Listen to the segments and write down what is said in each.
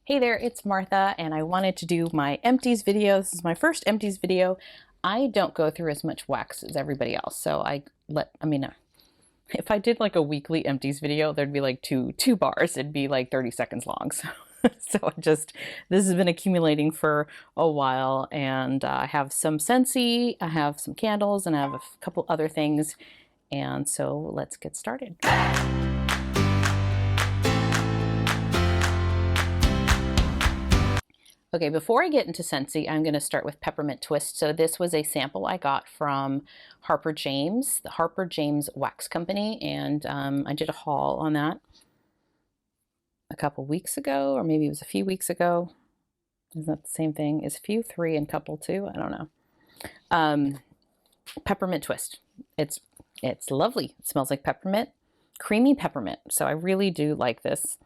Hey there, it's Martha, and I wanted to do my empties video. This is my first empties video. I don't go through as much wax as everybody else, so if I did like a weekly empties video, there'd be like two bars. It'd be like 30 seconds long. This has been accumulating for a while, and I have some Scentsy, I have some candles, and I have a couple other things. And so let's get started. Okay, before I get into Scentsy, I'm going to start with Peppermint Twist. So this was a sample I got from Harper James, the Harper James Wax Company, and I did a haul on that a couple weeks ago, or maybe it was a few weeks ago. Isn't that the same thing? Is few 3 and couple 2? I don't know. Peppermint Twist. It's lovely. It smells like peppermint, creamy peppermint. So I really do like this.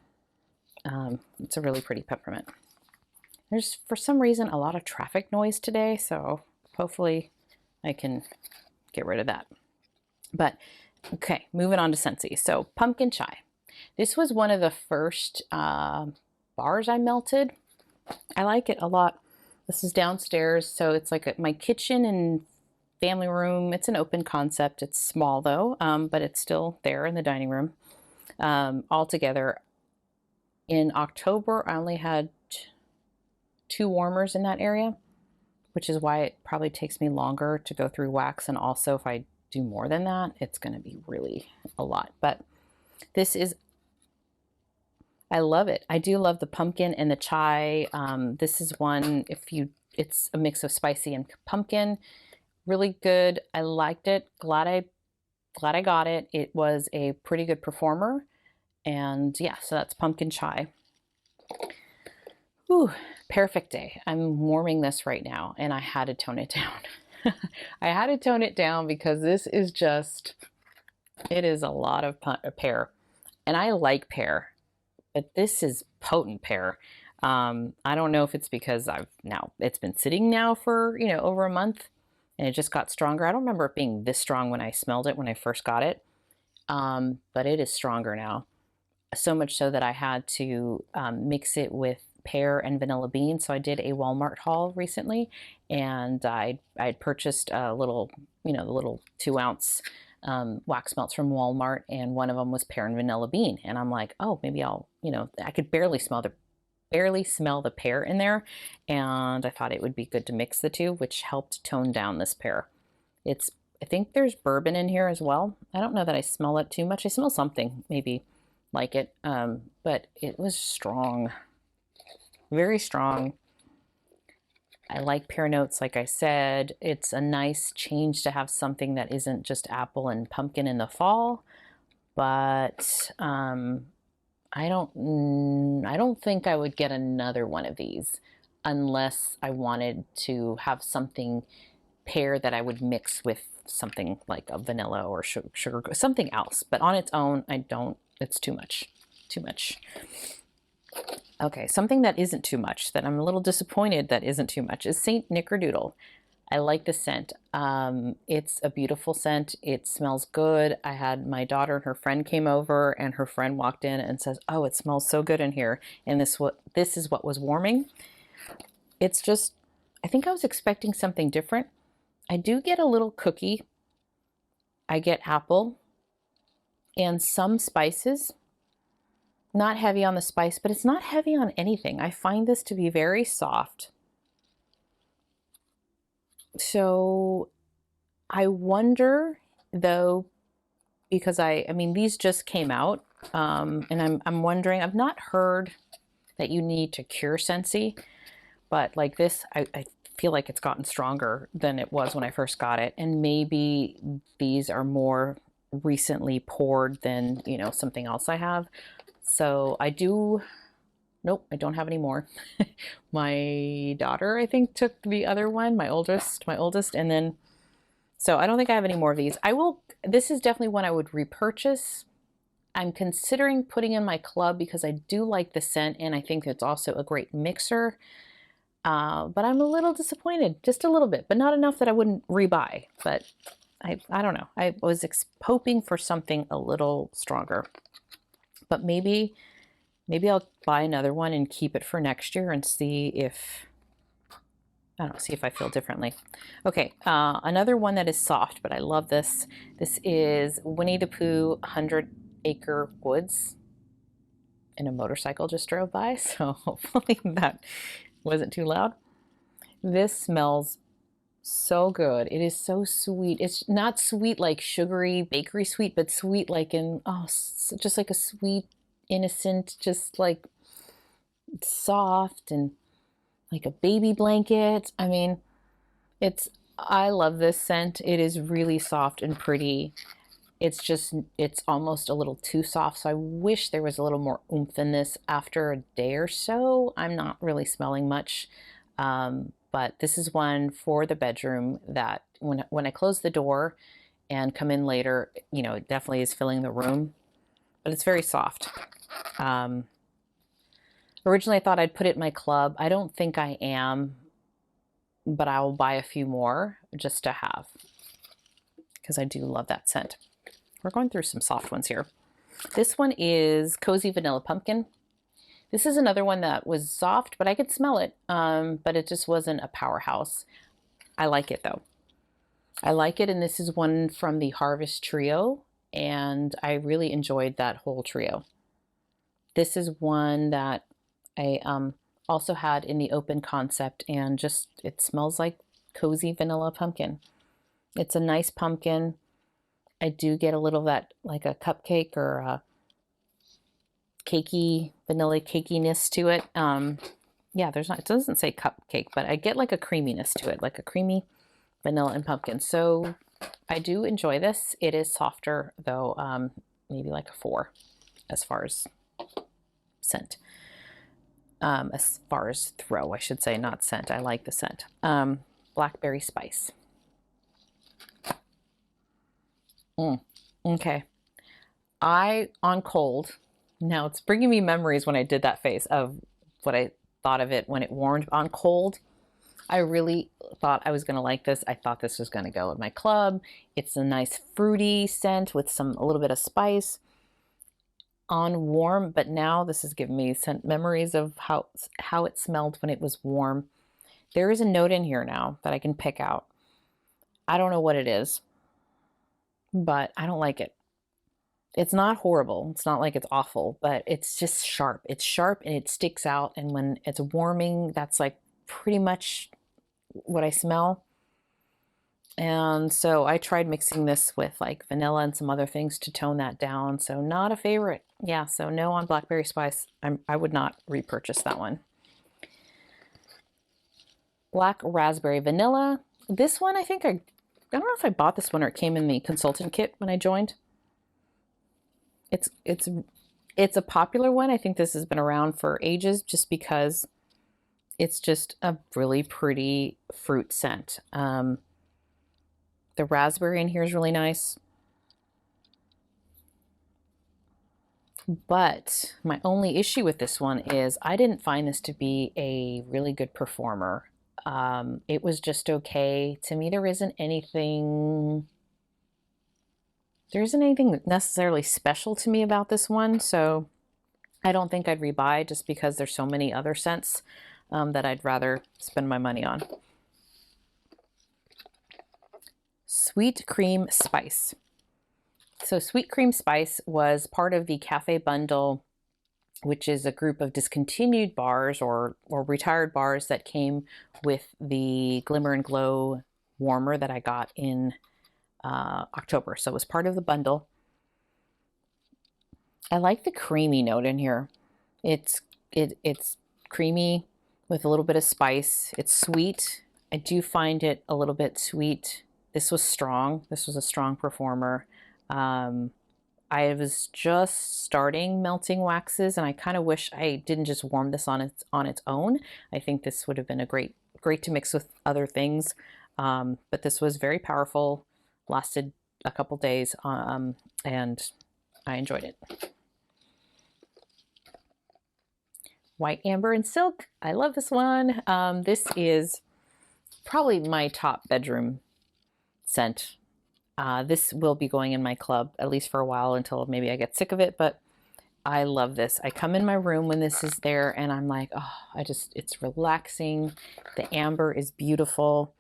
It's a really pretty peppermint. There's, for some reason, a lot of traffic noise today, so hopefully I can get rid of that. But, okay, moving on to Scentsy. So, pumpkin chai. This was one of the first bars I melted. I like it a lot. This is downstairs, so it's like my kitchen and family room. It's an open concept. It's small, though, but it's still there in the dining room. All together, in October, I only had 2 warmers in that area, which is why it probably takes me longer to go through wax. And also if I do more than that, it's going to be really a lot. But this is, I love it. I do love the pumpkin and the chai. This is one, it's a mix of spicy and pumpkin. Really good. I liked it. Glad I got it. It was a pretty good performer. And yeah, so that's pumpkin chai. Ooh, perfect day. I'm warming this right now, and I had to tone it down. I had to tone it down because this is just, it is a lot of pear. And I like pear, but this is potent pear. I don't know if it's because it's been sitting now for, over a month, and it just got stronger. I don't remember it being this strong when I smelled it when I first got it, but it is stronger now. So much so that I had to mix it with pear and vanilla bean. So I did a Walmart haul recently, and I'd purchased a little, the little 2-ounce wax melts from Walmart, and one of them was pear and vanilla bean. And I'm like, oh, maybe I'll, I could barely smell the pear in there, and I thought it would be good to mix the two, which helped tone down this pear. I think there's bourbon in here as well. I don't know that I smell it too much. I smell something maybe like it, but it was strong. Very strong. I like pear notes, like I said. It's a nice change to have something that isn't just apple and pumpkin in the fall, but I don't think I would get another one of these unless I wanted to have something pear that I would mix with something like a vanilla or sugar, something else. But on its own, it's too much. Okay, something that isn't too much, that I'm a little disappointed that isn't too much, is Saint Nickerdoodle. I like the scent. It's a beautiful scent. It smells good. I had my daughter and her friend came over, and her friend walked in and says, oh, it smells so good in here. And this is what was warming. It's just, I think I was expecting something different. I do get a little cookie. I get apple and some spices. Not heavy on the spice, but it's not heavy on anything. I find this to be very soft. So I wonder though, because I mean, these just came out, and I'm wondering, I've not heard that you need to cure Scentsy, but like this, I feel like it's gotten stronger than it was when I first got it. And maybe these are more recently poured than, something else I have. So nope, I don't have any more. My daughter, I think, took the other one, my oldest, and then, so I don't think I have any more of these. This is definitely one I would repurchase. I'm considering putting in my club because I do like the scent, and I think it's also a great mixer. But I'm a little disappointed, just a little bit, but not enough that I wouldn't rebuy. But I don't know. I was hoping for something a little stronger. But maybe Maybe I'll buy another one and keep it for next year and see if, I don't know, see if I feel differently. Okay, another one that is soft, but I love this. This is Winnie the Pooh 100 Acre Woods. And a motorcycle just drove by, so hopefully that wasn't too loud. This smells so good. It is so sweet. It's not sweet like sugary bakery sweet, but sweet like in, oh, just like a sweet, innocent, just like soft and like a baby blanket. I mean, I love this scent. It is really soft and pretty. It's almost a little too soft. So I wish there was a little more oomph in this. After a day or so, I'm not really smelling much. But this is one for the bedroom that when I close the door and come in later, you know, it definitely is filling the room, but it's very soft. Originally I thought I'd put it in my club. I don't think I am, but I will buy a few more just to have, because I do love that scent. We're going through some soft ones here. This one is Cozy Vanilla Pumpkin. This is another one that was soft, but I could smell it, but it just wasn't a powerhouse. I like it though. I like it, and this is one from the Harvest Trio, and I really enjoyed that whole trio. This is one that I also had in the open concept, and just, it smells like Cozy Vanilla Pumpkin. It's a nice pumpkin. I do get a little of that, like a cupcake or a cakey, vanilla cakiness to it. Yeah, it doesn't say cupcake, but I get like a creaminess to it, like a creamy vanilla and pumpkin. So I do enjoy this. It is softer though, maybe like a 4 as far as scent. As far as throw, I should say, not scent. I like the scent. Blackberry spice. Okay. On cold, now it's bringing me memories when I did that face of what I thought of it when it warmed. On cold, I really thought I was going to like this. I thought this was going to go in my club. It's a nice fruity scent with a little bit of spice. On warm, but now this is giving me memories of how it smelled when it was warm. There is a note in here now that I can pick out. I don't know what it is, but I don't like it. It's not horrible. It's not like it's awful, but it's just sharp. It's sharp and it sticks out. And when it's warming, that's like pretty much what I smell. And so I tried mixing this with like vanilla and some other things to tone that down. So not a favorite. Yeah, so no on Blackberry Spice. I would not repurchase that one. Black Raspberry Vanilla. This one, I don't know if I bought this one or it came in the consultant kit when I joined. It's a popular one. I think this has been around for ages just because it's just a really pretty fruit scent. The raspberry in here is really nice. But my only issue with this one is I didn't find this to be a really good performer. It was just okay. To me, there isn't anything necessarily special to me about this one. So I don't think I'd rebuy just because there's so many other scents that I'd rather spend my money on. Sweet Cream Spice. So Sweet Cream Spice was part of the Cafe Bundle, which is a group of discontinued bars or retired bars that came with the Glimmer and Glow warmer that I got in October. So it was part of the bundle. I like the creamy note in here. It's creamy with a little bit of spice. It's sweet. I do find it a little bit sweet. This was strong. This was a strong performer. I was just starting melting waxes, and I kind of wish I didn't just warm this on its own. I think this would have been a great to mix with other things. But this was very powerful, lasted a couple days, and I enjoyed it. White Amber and Silk. I love this one. This is probably my top bedroom scent. This will be going in my club at least for a while until maybe I get sick of it, but I love this. I come in my room when this is there and I'm like, oh, it's relaxing. The amber is beautiful.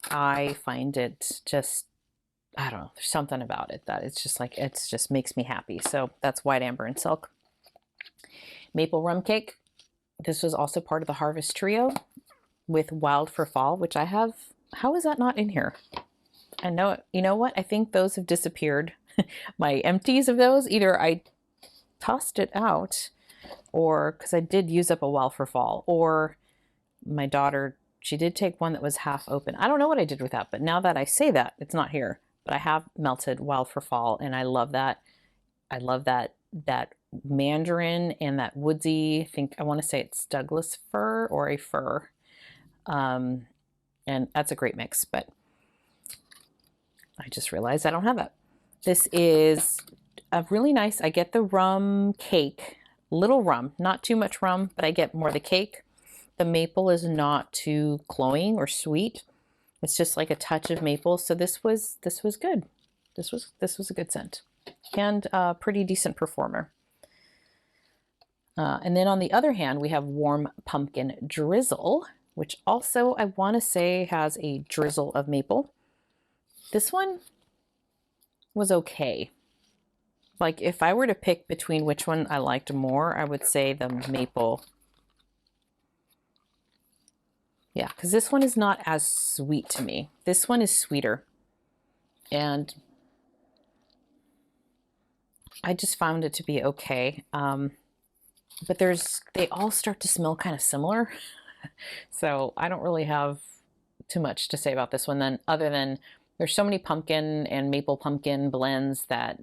I find it just, I don't know, there's something about it that it's just like, it's just makes me happy. So that's white amber and silk. Maple rum cake. This was also part of the Harvest Trio with Wild for Fall, which I have. How is that not in here? I know, you know what? I think those have disappeared. My empties of those, either I tossed it out, or because I did use up a Wild for Fall, or my daughter, she did take one that was half open. I don't know what I did with that, but now that I say that, it's not here. But I have melted Wild for Fall, and I love that. I love that mandarin and that woodsy, I want to say it's Douglas fir or a fir. And that's a great mix, but I just realized I don't have that. This is a really nice, I get the rum cake, little rum, not too much rum, but I get more of the cake. The maple is not too cloying or sweet. It's just like a touch of maple. So this was good. This was a good scent and a pretty decent performer. And then on the other hand, we have Warm Pumpkin Drizzle, which also I want to say has a drizzle of maple. This one was okay. Like if I were to pick between which one I liked more, I would say the maple. Yeah, because this one is not as sweet to me. This one is sweeter. And I just found it to be okay. But they all start to smell kind of similar. So I don't really have too much to say about this one then, other than there's so many pumpkin and maple pumpkin blends that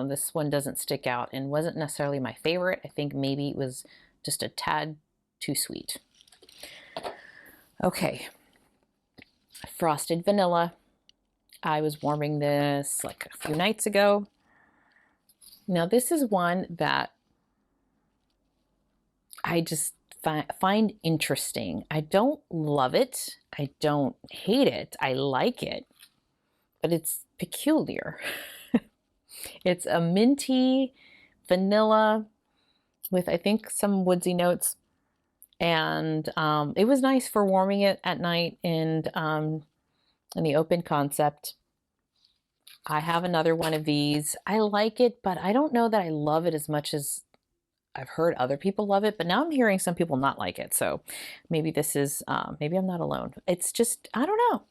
this one doesn't stick out and wasn't necessarily my favorite. I think maybe it was just a tad too sweet. Okay, Frosted Vanilla. I was warming this like a few nights ago. Now this is one that I just find interesting. I don't love it. I don't hate it. I like it, but it's peculiar. It's a minty vanilla with, I think, some woodsy notes. And it was nice for warming it at night and in the open concept. I have another one of these. I like it, but I don't know that I love it as much as I've heard other people love it, but now I'm hearing some people not like it. So maybe this is, maybe I'm not alone. It's just, I don't know.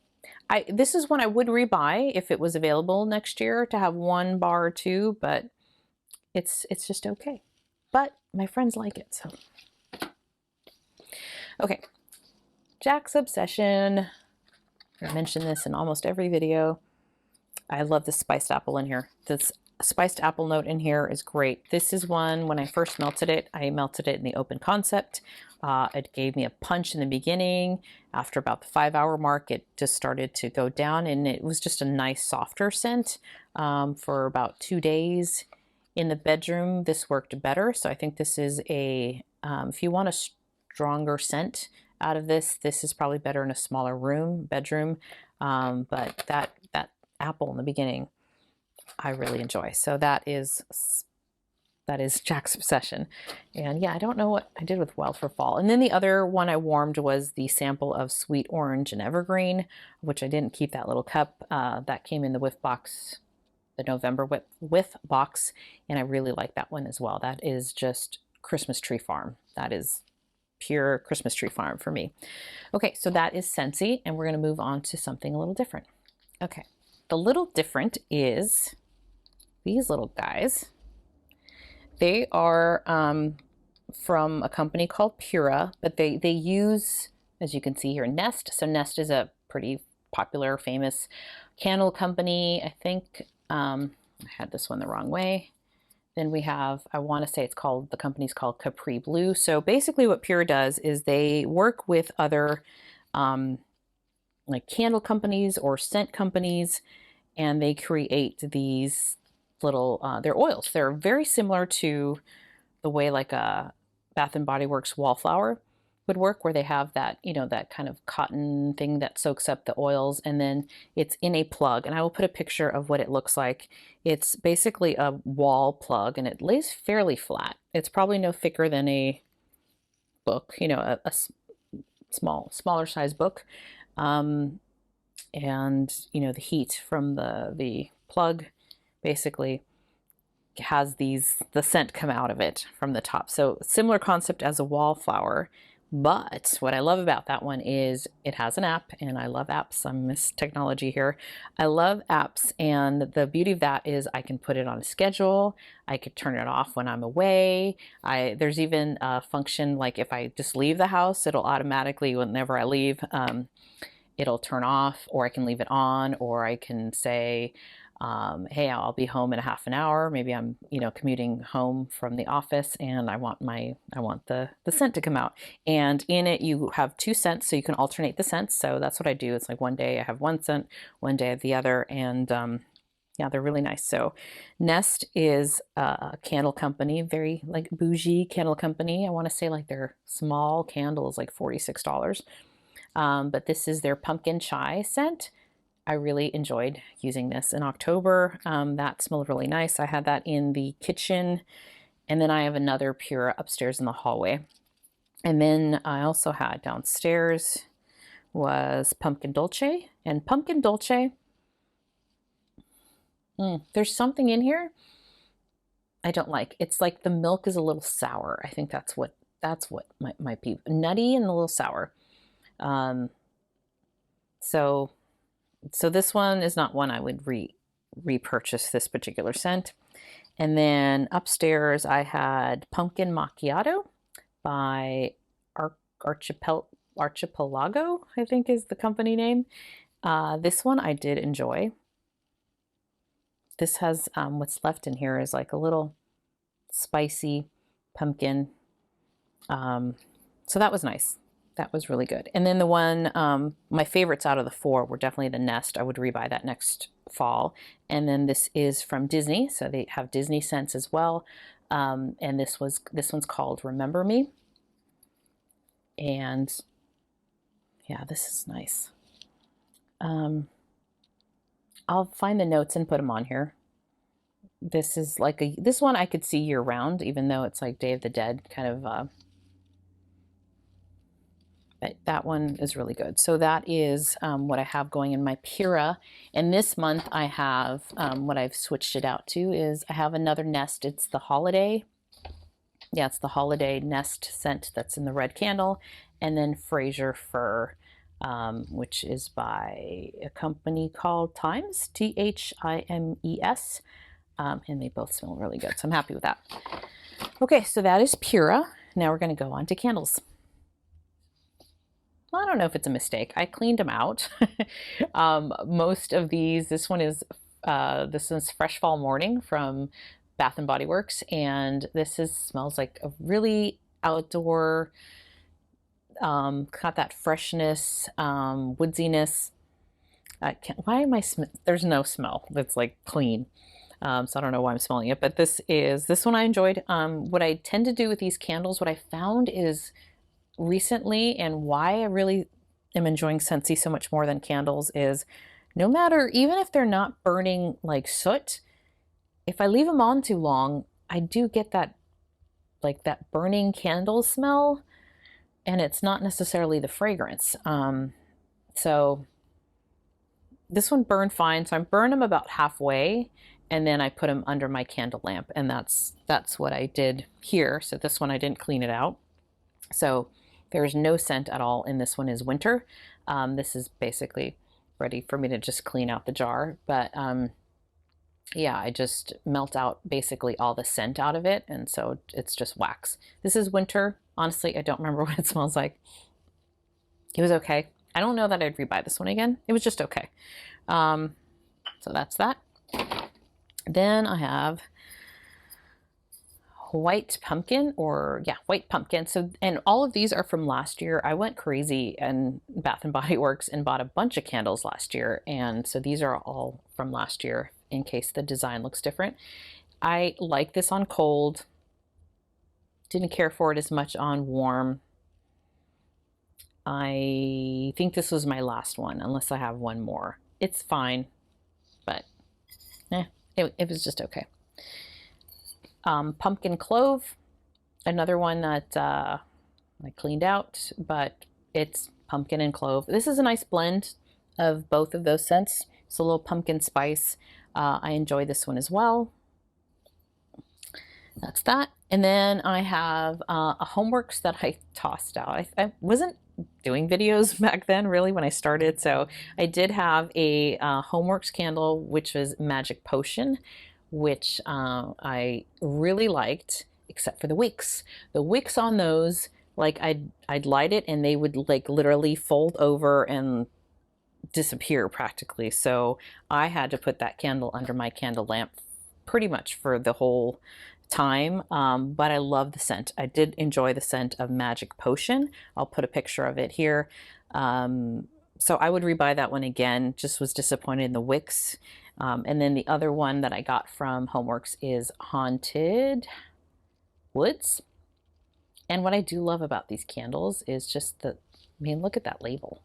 This is one I would rebuy if it was available next year to have one bar or two, but it's just okay. But my friends like it, so. Okay, Jack's Obsession. I mention this in almost every video. I love the spiced apple in here. This spiced apple note in here is great. This is one, when I first melted it, I melted it in the open concept. It gave me a punch in the beginning. After about the 5-hour mark, it just started to go down, and it was just a nice softer scent for about 2 days. In the bedroom, this worked better. So I think this is a, if you want a stronger scent out of this, this is probably better in a smaller bedroom. But that apple in the beginning, I really enjoy. So that is Jack's Obsession. And yeah, I don't know what I did with Wild for Fall. And then the other one I warmed was the sample of Sweet Orange and Evergreen, which I didn't keep that little cup. That came in the whiff box, the November whiff box, and I really like that one as well. That is just Christmas Tree Farm. That is pure Christmas Tree Farm for me. Okay, so that is Scentsy, and we're going to move on to something a little different. Okay, the little different is these little guys. They are from a company called Pura, but they use, as you can see here, Nest. So Nest is a pretty popular, famous candle company. I think I had this one the wrong way. Then we have, I want to say the company's called Capri Blue. So basically what Pura does is they work with other like candle companies or scent companies, and they create these little, they're oils. They're very similar to the way like a Bath and Body Works Wallflower. would work, where they have that, you know, that kind of cotton thing that soaks up the oils, and then it's in a plug. And I will put a picture of what it looks like. It's basically a wall plug, and it lays fairly flat. It's probably no thicker than a book, you know, a smaller size book. And you know, the heat from the plug basically has the scent come out of it from the top. So similar concept as a wallflower. But what I love about that one is it has an app, and I love apps. I'm Miss Technology here. I love apps, and the beauty of that is I can put it on a schedule. I could turn it off when I'm away. There's even a function like if I just leave the house, it'll automatically, whenever I leave, it'll turn off, or I can leave it on, or I can say, hey, I'll be home in a half an hour. Maybe I'm, you know, commuting home from the office, and I want the scent to come out. And in it, you have 2 scents, so you can alternate the scents. So that's what I do. It's like one day I have one scent, one day I have the other, and yeah, they're really nice. So Nest is a candle company, very like bougie candle company. I want to say like their small candle is like $46. But this is their pumpkin chai scent. I really enjoyed using this in October. That smelled really nice. I had that in the kitchen, and then I have another Pura upstairs in the hallway. And then I also had downstairs was pumpkin dolce, and pumpkin dolce, there's something in here I don't like. It's like the milk is a little sour. I think that's what might be nutty and a little sour. So this one is not one I would repurchase this particular scent. And then upstairs I had Pumpkin Macchiato by Archipelago, I think is the company name. This one I did enjoy. This has what's left in here is like a little spicy pumpkin. So that was nice. That was really good. And then the one, my favorites out of the 4 were definitely the Nest. I would rebuy that next fall. And then this is from Disney, so they have Disney scents as well. And this one's called Remember Me. And yeah, this is nice. I'll find the notes and put them on here. This is like this one I could see year round, even though it's like Day of the Dead kind of. But that one is really good. So that is what I have going in my Pura. And this month I have, what I've switched it out to is I have another Nest. It's the Holiday. Yeah, it's the Holiday Nest scent that's in the red candle. And then Fraser Fir, which is by a company called Times, Times. And they both smell really good. So I'm happy with that. Okay, so that is Pura. Now we're going to go on to candles. I don't know if it's a mistake. I cleaned them out. Most of these, this is Fresh Fall Morning from Bath and Body Works, and smells like a really outdoor, got that freshness, woodsiness. Why am I? There's no smell that's like clean. So I don't know why I'm smelling it, but this one I enjoyed. What I tend to do with these candles, what I found is recently, and why I really am enjoying Scentsy so much more than candles, is no matter, even if they're not burning like soot, if I leave them on too long, I do get that like that burning candle smell, and it's not necessarily the fragrance. So this one burned fine, so I burn them about halfway, and then I put them under my candle lamp, and that's what I did here. So this one I didn't clean it out. So there's no scent at all in this one. Is Winter. This is basically ready for me to just clean out the jar. But yeah, I just melt out basically all the scent out of it. And so it's just wax. This is Winter. Honestly, I don't remember what it smells like. It was okay. I don't know that I'd rebuy this one again. It was just okay. So that's that. Then I have White Pumpkin, White Pumpkin. So, and all of these are from last year. I went crazy in Bath and Body Works and bought a bunch of candles last year. And so these are all from last year in case the design looks different. I like this on cold. Didn't care for it as much on warm. I think this was my last one, unless I have one more. It's fine, but it was just okay. Pumpkin clove, another one that I cleaned out, but it's pumpkin and clove. This is a nice blend of both of those scents. It's a little pumpkin spice. I enjoy this one as well. That's that. And then I have a Homeworks that I tossed out. I wasn't doing videos back then really when I started, so I did have a Homeworks candle, which was Magic Potion, which I really liked, except for the wicks. The wicks on those, like I'd light it and they would like literally fold over and disappear practically. So I had to put that candle under my candle lamp pretty much for the whole time, but I love the scent. I did enjoy the scent of Magic Potion. I'll put a picture of it here. So I would rebuy that one again, just was disappointed in the wicks. And then the other one that I got from Homeworks is Haunted Woods. And what I do love about these candles is just the, I mean, look at that label.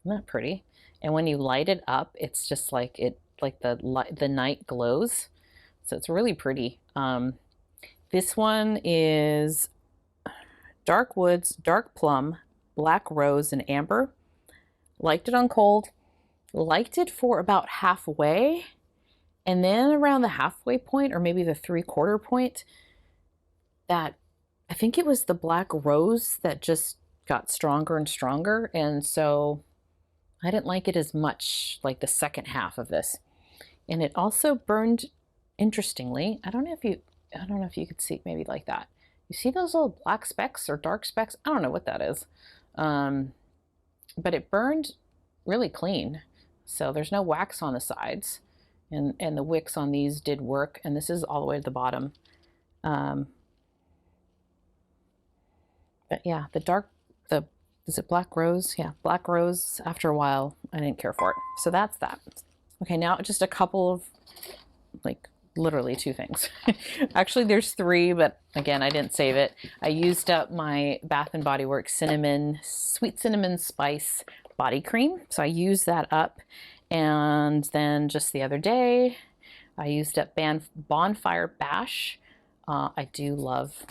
Isn't that pretty? And when you light it up, it's just like the night glows. So it's really pretty. This one is Dark Woods, Dark Plum, Black Rose, and Amber. Liked it on cold. Liked it for about halfway. And then around the halfway point, or maybe the 3/4 point, that I think it was the Black Rose that just got stronger and stronger. And so I didn't like it as much, like the second half of this. And it also burned interestingly. I don't know if you could see maybe like that. You see those little black specks or dark specks? I don't know what that is. But it burned really clean. So there's no wax on the sides. And the wicks on these did work. And this is all the way to the bottom. But yeah, is it Black Rose? Yeah, Black Rose, after a while, I didn't care for it. So that's that. Okay, now just a couple of, like, literally 2 things. Actually, there's 3, but again, I didn't save it. I used up my Bath & Body Works Sweet Cinnamon Spice Body Cream. So I used that up. And then just the other day, I used up Bonfire Bash. I do love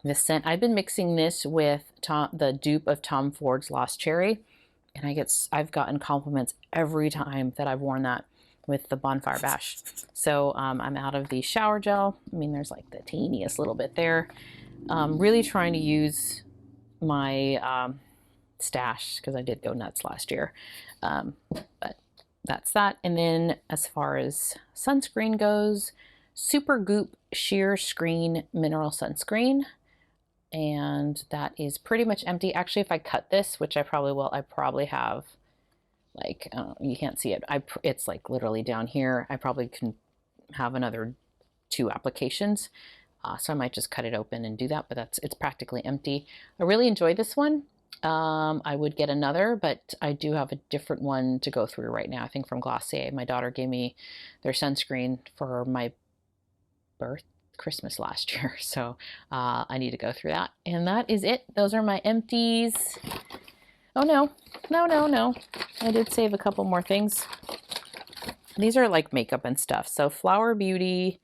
this scent. I've been mixing this with the dupe of Tom Ford's Lost Cherry, and I've gotten compliments every time that I've worn that with the Bonfire Bash. So I'm out of the shower gel. I mean, there's like the teeniest little bit there. Really trying to use my stash because I did go nuts last year. But that's that. And then as far as sunscreen goes, Super Goop Sheer Screen Mineral Sunscreen. And that is pretty much empty. Actually, if I cut this, which I probably will, I probably have, like, you can't see it. It's like literally down here. I probably can have another 2 applications. So I might just cut it open and do that, but it's practically empty. I really enjoy this one. I would get another, but I do have a different one to go through right now. I think from Glossier. My daughter gave me their sunscreen for my Christmas last year, so I need to go through that. And that is it. Those are my empties. Oh no, I did save a couple more things. These are like makeup and stuff. So Flower Beauty,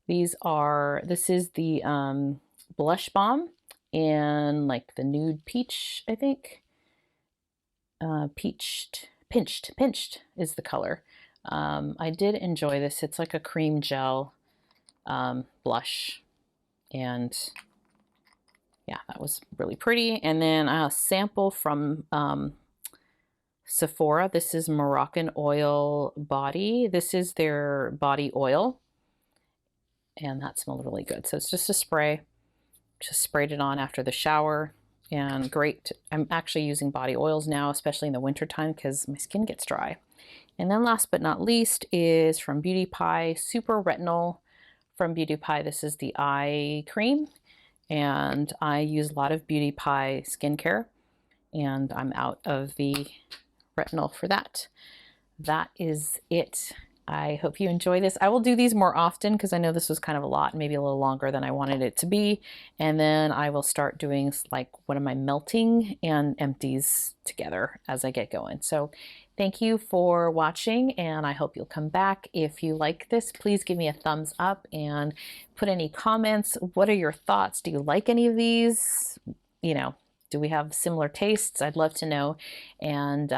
this is the blush balm in like the nude peach, I think. Pinched is the color. I did enjoy this. It's like a cream gel blush, and yeah, that was really pretty. And then a sample from Sephora. This is Moroccan Oil Body. This is their body oil, and that smelled really good. So it's just a spray. Just sprayed it on after the shower, and great. I'm actually using body oils now, especially in the winter time, because my skin gets dry. And then last but not least is from Beauty Pie, Super Retinol from Beauty Pie. This is the eye cream, and I use a lot of Beauty Pie skincare, and I'm out of the retinol for that. That is it. I hope you enjoy this. I will do these more often because I know this was kind of a lot, maybe a little longer than I wanted it to be. And then I will start doing like one of my melting and empties together as I get going. So thank you for watching, and I hope you'll come back. If you like this, please give me a thumbs up and put any comments. What are your thoughts? Do you like any of these? You know, do we have similar tastes? I'd love to know. And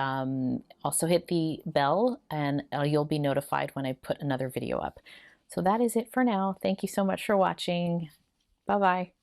also hit the bell and you'll be notified when I put another video up. So that is it for now. Thank you so much for watching. Bye-bye.